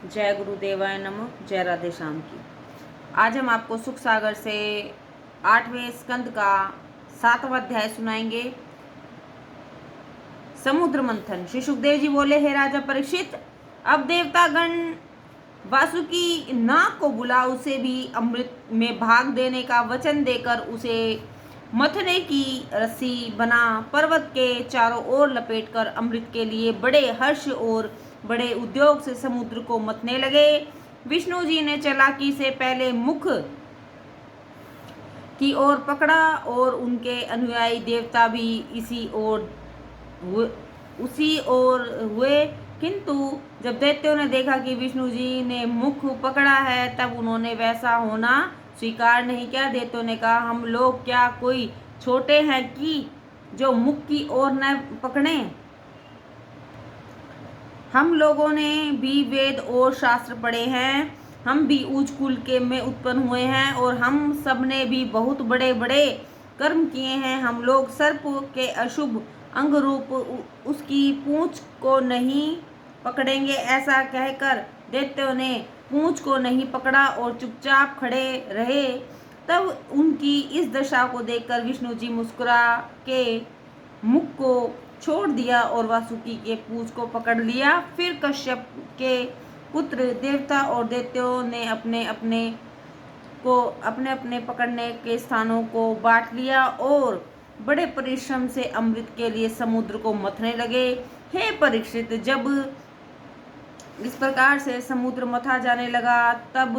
जय गुरुदेवाय नमः। जय राधे श्याम की। आज हम आपको सुख सागर से 8वें स्कंद का 7वां अध्याय सुनाएंगे। समुद्र मंथन। श्री सुखदेव जी बोले, हे राजा परीक्षित, अब देवतागण वासुकी नाग को बुला उसे भी अमृत में भाग देने का वचन देकर उसे मथने की रस्सी बना पर्वत के चारों ओर लपेटकर अमृत के लिए बड़े हर्ष और बड़े उद्योग से समुद्र को मथने लगे। विष्णु जी ने चालाकी से पहले मुख की ओर पकड़ा और उनके अनुयायी देवता भी उसी ओर हुए, किंतु जब दैत्यों ने देखा कि विष्णु जी ने मुख पकड़ा है तब उन्होंने वैसा होना स्वीकार नहीं किया। दैत्यों ने कहा, हम लोग क्या कोई छोटे हैं कि जो मुख की ओर न पकड़े? हम लोगों ने भी वेद और शास्त्र पढ़े हैं, हम भी ऊंच कुल के में उत्पन्न हुए हैं और हम सब ने भी बहुत बड़े बड़े कर्म किए हैं। हम लोग सर्प के अशुभ अंग रूप उसकी पूंछ को नहीं पकड़ेंगे। ऐसा कहकर दैत्यों ने पूंछ को नहीं पकड़ा और चुपचाप खड़े रहे। तब उनकी इस दशा को देखकर विष्णु जी मुस्कुरा के मुख को छोड़ दिया और वासुकी के पूंछ को पकड़ लिया। फिर कश्यप के पुत्र देवता और दैत्यों ने अपने अपने पकड़ने के स्थानों को बांट लिया और बड़े परिश्रम से अमृत के लिए समुद्र को मथने लगे। हे परीक्षित, जब इस प्रकार से समुद्र मथा जाने लगा तब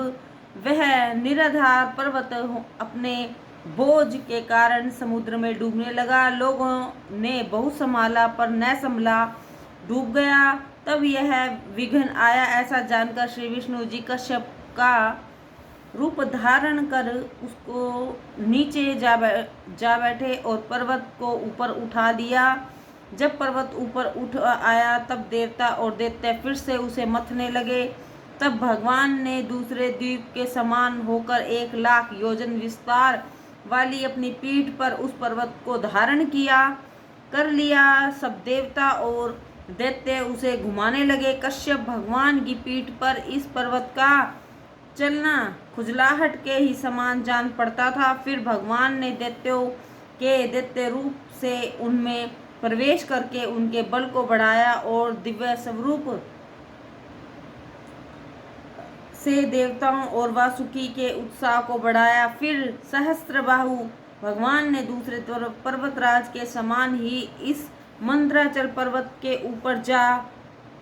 वह निराधार पर्वत अपने बोझ के कारण समुद्र में डूबने लगा। लोगों ने बहुत संभाला पर न संभला, डूब गया। तब यह विघ्न आया। ऐसा जानकर श्री विष्णु जी कश्यप का रूप धारण कर उसको नीचे जा बैठे और पर्वत को ऊपर उठा दिया। जब पर्वत ऊपर उठ आया तब देवता और दैत्य फिर से उसे मथने लगे। तब भगवान ने दूसरे द्वीप के समान होकर 1,00,000 योजन विस्तार वाली अपनी पीठ पर उस पर्वत को धारण कर लिया। सब देवता और दैत्य उसे घुमाने लगे। कश्यप भगवान की पीठ पर इस पर्वत का चलना खुजलाहट के ही समान जान पड़ता था। फिर भगवान ने दैत्यों के दैत्य रूप से उनमें प्रवेश करके उनके बल को बढ़ाया और दिव्य स्वरूप से देवताओं और वासुकी के उत्साह को बढ़ाया। फिर सहस्त्रबाहु भगवान ने दूसरे पर्वतराज के समान ही इस मंद्राचल पर्वत के ऊपर जा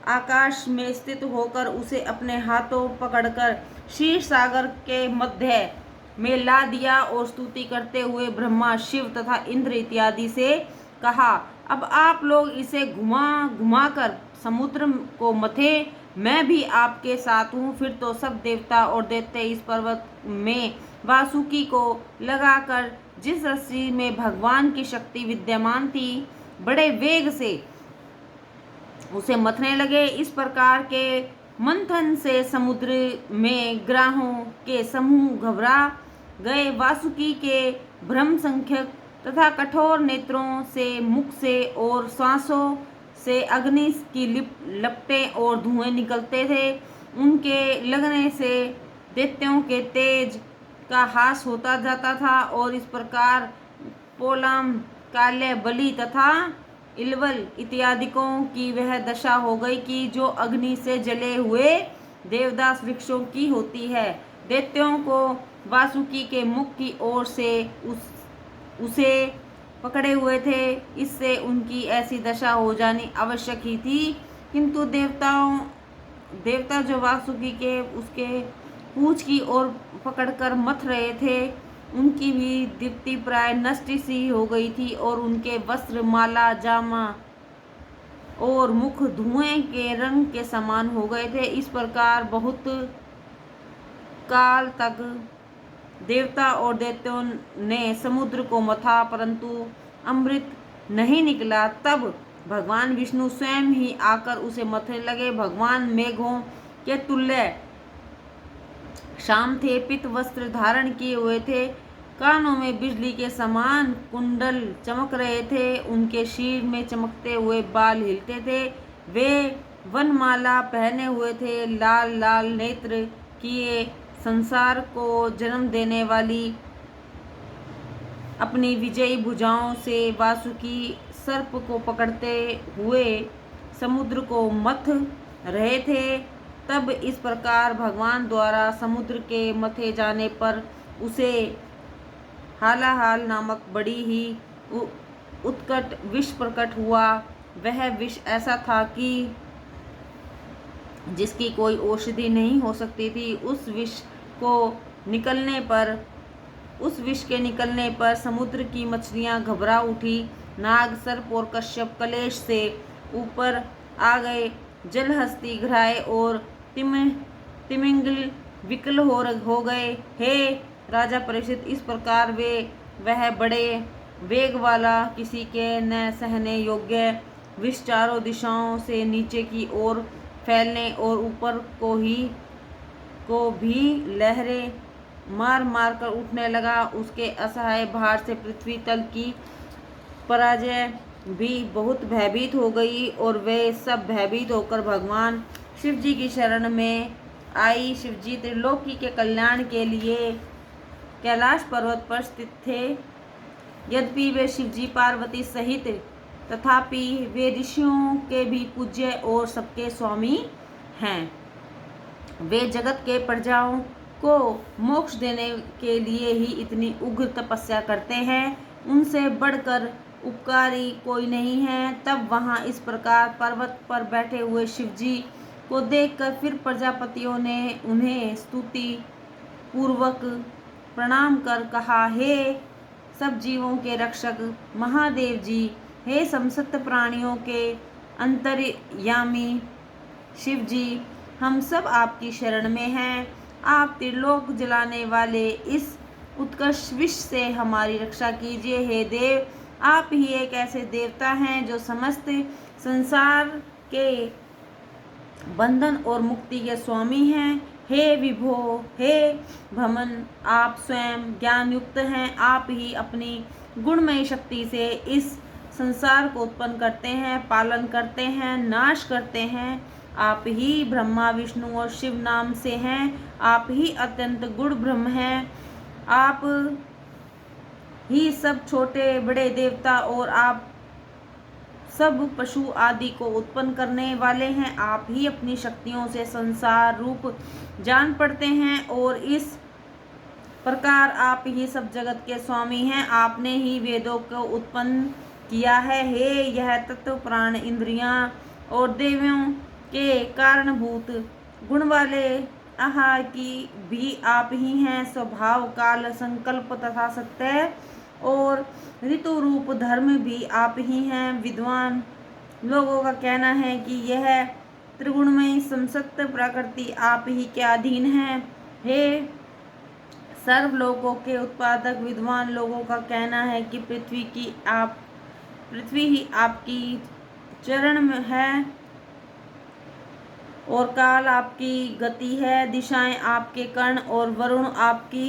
आकाश में स्थित होकर उसे अपने हाथों पकड़कर क्षीर सागर के मध्य में ला दिया और स्तुति करते हुए ब्रह्मा, शिव तथा इंद्र इत्यादि से कहा, अब आप लोग इसे घुमा कर समुद्र को मथे, मैं भी आपके साथ हूँ। फिर तो सब देवता और दैत्य इस पर्वत में वासुकी को लगाकर जिस रस्सी में भगवान की शक्ति विद्यमान थी बड़े वेग से उसे मथने लगे। इस प्रकार के मंथन से समुद्र में ग्रहों के समूह घबरा गए। वासुकी के ब्रह्म संख्यक तथा कठोर नेत्रों से, मुख से और श्वासों से अग्नि की लपटें और धुएं निकलते थे। उनके लगने से दैत्यों के तेज का हास होता जाता था और इस प्रकार पोलाम, काल्य, बलि तथा इलवल इत्यादिकों की वह दशा हो गई कि जो अग्नि से जले हुए देवदास वृक्षों की होती है। दैत्यों को वासुकी के मुख की ओर से उसे पकड़े हुए थे, इससे उनकी ऐसी दशा हो जानी आवश्यक ही थी। किंतु देवता जो वासुकी के उसके पूंछ की ओर पकड़कर मथ रहे थे, उनकी भी दीप्ति प्राय नष्ट सी हो गई थी और उनके वस्त्र, माला, जामा और मुख धुएं के रंग के समान हो गए थे। इस प्रकार बहुत काल तक देवता और दैत्यों ने समुद्र को मथा, परंतु अमृत नहीं निकला। तब भगवान विष्णु स्वयं ही आकर उसे मथने लगे। भगवान मेघों के तुल्य श्याम थे, पित वस्त्र धारण किए हुए थे, कानों में बिजली के समान कुंडल चमक रहे थे, उनके शीर में चमकते हुए बाल हिलते थे। वे वनमाला पहने हुए थे, लाल लाल नेत्र किए, संसार को जन्म देने वाली अपनी विजयी भुजाओं से वासुकी सर्प को पकड़ते हुए समुद्र को मथ रहे थे। तब इस प्रकार भगवान द्वारा समुद्र के मथे जाने पर उसे हालाहाल नामक बड़ी ही उत्कट विष प्रकट हुआ। वह विष ऐसा था कि जिसकी कोई औषधि नहीं हो सकती थी। उस विष के निकलने पर समुद्र की मछलियां घबरा उठी। नाग, सर्प और कश्यप कलेश से ऊपर आ गए। जलहस्ती, घराए और तिमिंगल विकल हो गए। हे राजा परीक्षित, इस प्रकार वह बड़े वेग वाला, किसी के न सहने योग्य विष चारों दिशाओं से नीचे की ओर फैलने और ऊपर को भी लहरें मार मार कर उठने लगा। उसके असहाय भार से पृथ्वी तल की पराजय भी बहुत भयभीत हो गई और वे सब भयभीत होकर भगवान शिव जी की शरण में आई। शिव जी त्रिलोकी के कल्याण के लिए कैलाश पर्वत पर स्थित थे। यद्यपि वे शिव जी पार्वती सहित, तथापि वे ऋषियों के भी पूज्य और सबके स्वामी हैं। वे जगत के प्रजाओं को मोक्ष देने के लिए ही इतनी उग्र तपस्या करते हैं। उनसे बढ़कर उपकारी कोई नहीं है। तब वहाँ इस प्रकार पर्वत पर बैठे हुए शिव जी को देखकर फिर प्रजापतियों ने उन्हें स्तुति पूर्वक प्रणाम कर कहा, हे सब जीवों के रक्षक महादेव जी, हे समस्त प्राणियों के अंतर्यामी शिव जी, हम सब आपकी शरण में हैं। आप त्रिलोक जलाने वाले इस उत्कर्ष विष से हमारी रक्षा कीजिए। हे देव, आप ही एक ऐसे देवता हैं जो समस्त संसार के बंधन और मुक्ति के स्वामी हैं। हे विभो, हे भमन, आप स्वयं ज्ञान युक्त हैं। आप ही अपनी गुणमयी शक्ति से इस संसार को उत्पन्न करते हैं, पालन करते हैं, नाश करते हैं। आप ही ब्रह्मा, विष्णु और शिव नाम से हैं। आप ही अत्यंत गुण ब्रह्म हैं। आप ही सब छोटे बड़े देवता और आप सब पशु आदि को उत्पन्न करने वाले हैं। आप ही अपनी शक्तियों से संसार रूप जान पड़ते हैं और इस प्रकार आप ही सब जगत के स्वामी हैं। आपने ही वेदों को उत्पन्न किया है। हे यह तत्व, प्राण, इंद्रियां और देवों के कारणभूत गुण वाले आहार की भी आप ही हैं। स्वभाव, काल, संकल्प तथा सत्य और ऋतु रूप धर्म भी आप ही हैं। विद्वान लोगों का कहना है कि यह त्रिगुणमयी समस्त प्रकृति आप ही के अधीन है। हे सर्वलोकों के उत्पादक, विद्वान लोगों का कहना है कि पृथ्वी ही आपकी चरण में है और काल आपकी गति है। दिशाएं आपके कर्ण और वरुण आपकी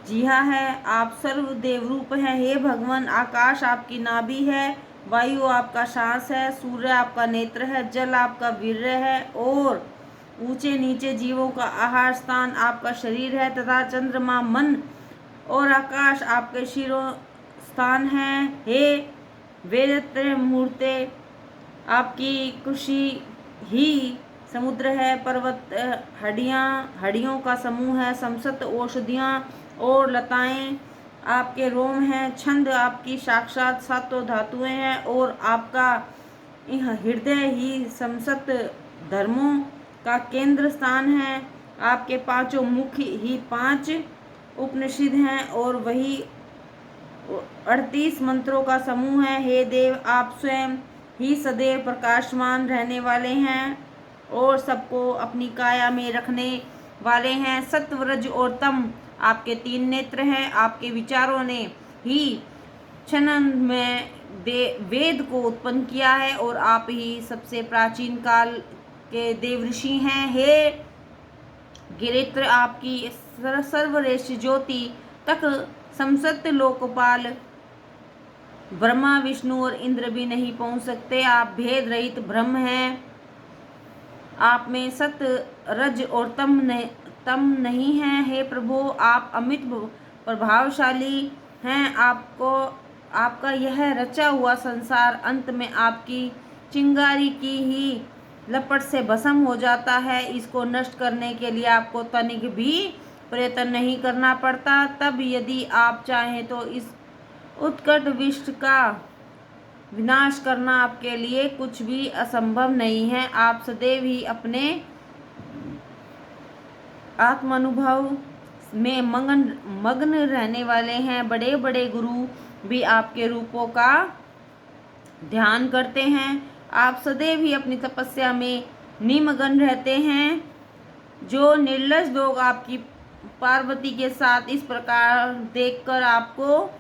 जिहा है। आप सर्वदेव रूप हैं। हे भगवान, आकाश आपकी नाभि है, वायु आपका श्वास है, सूर्य आपका नेत्र है, जल आपका वीर्य है और ऊंचे नीचे जीवों का आहार स्थान आपका शरीर है तथा चंद्रमा, मन और आकाश आपके शिरो स्थान है। हे वेदत्रय मूर्ते, आपकी कृषि ही समुद्र है, पर्वत हड्डियों का समूह है, समस्त औषधियाँ और लताएं आपके रोम हैं, छंद आपकी साक्षात सातों धातुएं हैं और आपका हृदय ही समस्त धर्मों का केंद्र स्थान है। आपके पांचों मुख ही 5 उपनिषद हैं और वही 38 मंत्रों का समूह है। हे देव, आप स्वयं ही सदैव प्रकाशमान रहने वाले हैं और सबको अपनी काया में रखने वाले हैं। सत्व, रज और तम आपके 3 नेत्र हैं। आपके विचारों ने ही क्षण में वेद को उत्पन्न किया है और आप ही सबसे प्राचीन काल के देव ऋषि हैं। हे गिरित्र, आपकी सर्वश्रेष्ठ ज्योति तक समस्त लोकपाल ब्रह्मा, विष्णु और इंद्र भी नहीं पहुंच सकते। आप भेद रहित ब्रह्म हैं। आप में सत्य, रज और तम नहीं है। हे प्रभु, आप अमित प्रभावशाली हैं। आपका यह रचा हुआ संसार अंत में आपकी चिंगारी की ही लपट से भस्म हो जाता है। इसको नष्ट करने के लिए आपको तनिक भी प्रयत्न नहीं करना पड़ता। तब यदि आप चाहें तो इस उत्कट विश्व का विनाश करना आपके लिए कुछ भी असंभव नहीं है। आप सदैव ही अपने आत्मानुभव में मग्न रहने वाले हैं। बड़े बड़े गुरु भी आपके रूपों का ध्यान करते हैं। आप सदैव ही अपनी तपस्या में निमग्न रहते हैं। जो निर्लज लोग आपकी पार्वती के साथ इस प्रकार देखकर आपको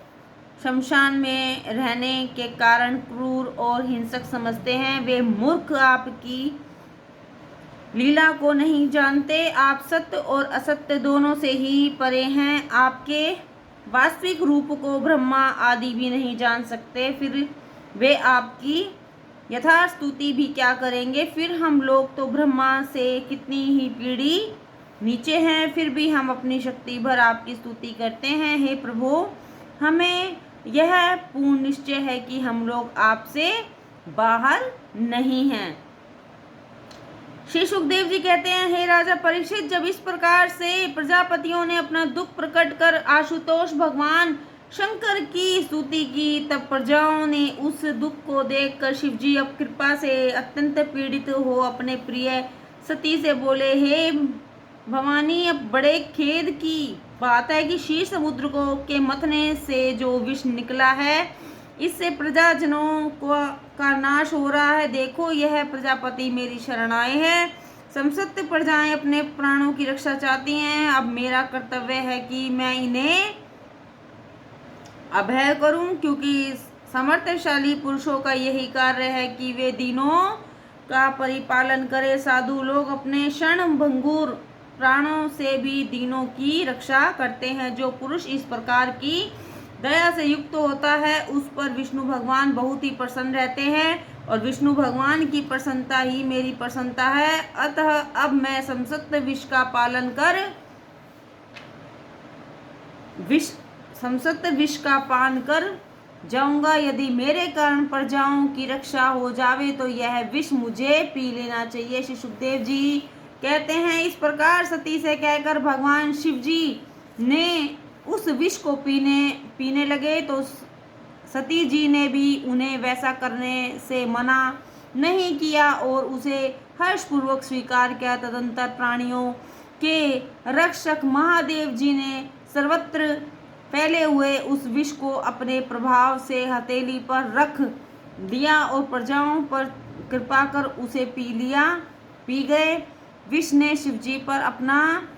शमशान में रहने के कारण क्रूर और हिंसक समझते हैं, वे मूर्ख आपकी लीला को नहीं जानते। आप सत्य और असत्य दोनों से ही परे हैं। आपके वास्तविक रूप को ब्रह्मा आदि भी नहीं जान सकते, फिर वे आपकी यथार्थ स्तुति भी क्या करेंगे। फिर हम लोग तो ब्रह्मा से कितनी ही पीढ़ी नीचे हैं, फिर भी हम अपनी शक्ति भर आपकी स्तुति करते हैं। हे प्रभु, हमें यह पूर्ण निश्चय है कि हम लोग आपसे बाहर नहीं हैं। श्री सुखदेव जी कहते हैं, हे राजा परीक्षित, जब इस प्रकार से प्रजापतियों ने अपना दुख प्रकट कर आशुतोष भगवान शंकर की स्तुति की, तब प्रजाओं ने उस दुख को देखकर शिव जी अब कृपा से अत्यंत पीड़ित हो अपने प्रिय सती से बोले, हे भवानी, अब बड़े खेद की बात है कि शीर समुद्र को के मथने से जो विष निकला है, इससे प्रजाजनों का नाश हो रहा है। देखो, यह प्रजापति मेरी शरण आए हैं। समस्त प्रजाएं अपने प्राणों की रक्षा चाहती हैं। अब मेरा कर्तव्य है कि मैं इन्हें अभय करूं, क्योंकि समर्थशाली पुरुषों का यही कार्य है कि वे दीनों का परिपालन करे। साधु लोग अपने क्षण भंगुर प्राणों से भी दीनों की रक्षा करते हैं। जो पुरुष इस प्रकार की दया से युक्त होता है, उस पर विष्णु भगवान बहुत ही प्रसन्न रहते हैं, और विष्णु भगवान की प्रसन्नता ही मेरी प्रसन्नता है। अतः अब मैं समस्त विष का पालन कर समस्त विष का पान कर जाऊंगा। यदि मेरे कारण प्रजाओं की रक्षा हो जावे तो यह विष मुझे पी लेना चाहिए। श्री सुखदेव जी कहते हैं, इस प्रकार सती से कहकर भगवान शिव जी ने उस विष को पीने लगे, तो सती जी ने भी उन्हें वैसा करने से मना नहीं किया और उसे हर्षपूर्वक स्वीकार किया। तदंतर प्राणियों के रक्षक महादेव जी ने सर्वत्र फैले हुए उस विष को अपने प्रभाव से हथेली पर रख दिया और प्रजाओं पर कृपा कर उसे पी गए। विष ने शिवजी पर अपना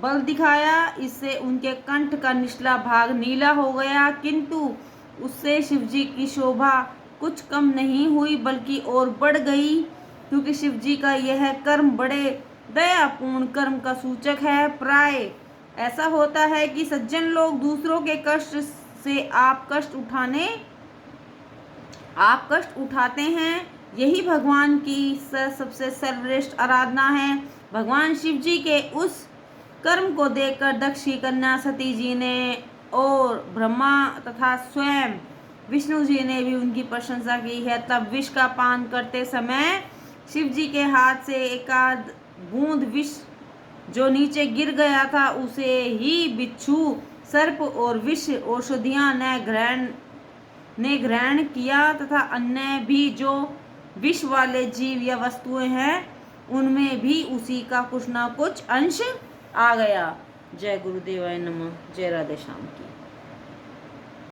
बल दिखाया, इससे उनके कंठ का निचला भाग नीला हो गया, किंतु उससे शिवजी की शोभा कुछ कम नहीं हुई बल्कि और बढ़ गई, क्योंकि शिवजी का यह कर्म बड़े दयापूर्ण कर्म का सूचक है। प्राय ऐसा होता है कि सज्जन लोग दूसरों के कष्ट से आप कष्ट उठाते हैं, यही भगवान की सबसे सर्वश्रेष्ठ आराधना है। भगवान शिव जी के उस कर्म को देखकर दक्ष की कन्या सती जी ने और ब्रह्मा तथा स्वयं विष्णु जी ने भी उनकी प्रशंसा की है। तब विष का पान करते समय शिव जी के हाथ से एकाध बूंद विष जो नीचे गिर गया था, उसे ही बिच्छू, सर्प और विष औषधियां ने ग्रहण किया तथा अन्य भी जो विष वाले जीव या वस्तुएं हैं उनमें भी उसी का कुछ ना कुछ अंश आ गया। जय गुरुदेवाय नमः। जय राधे श्याम की।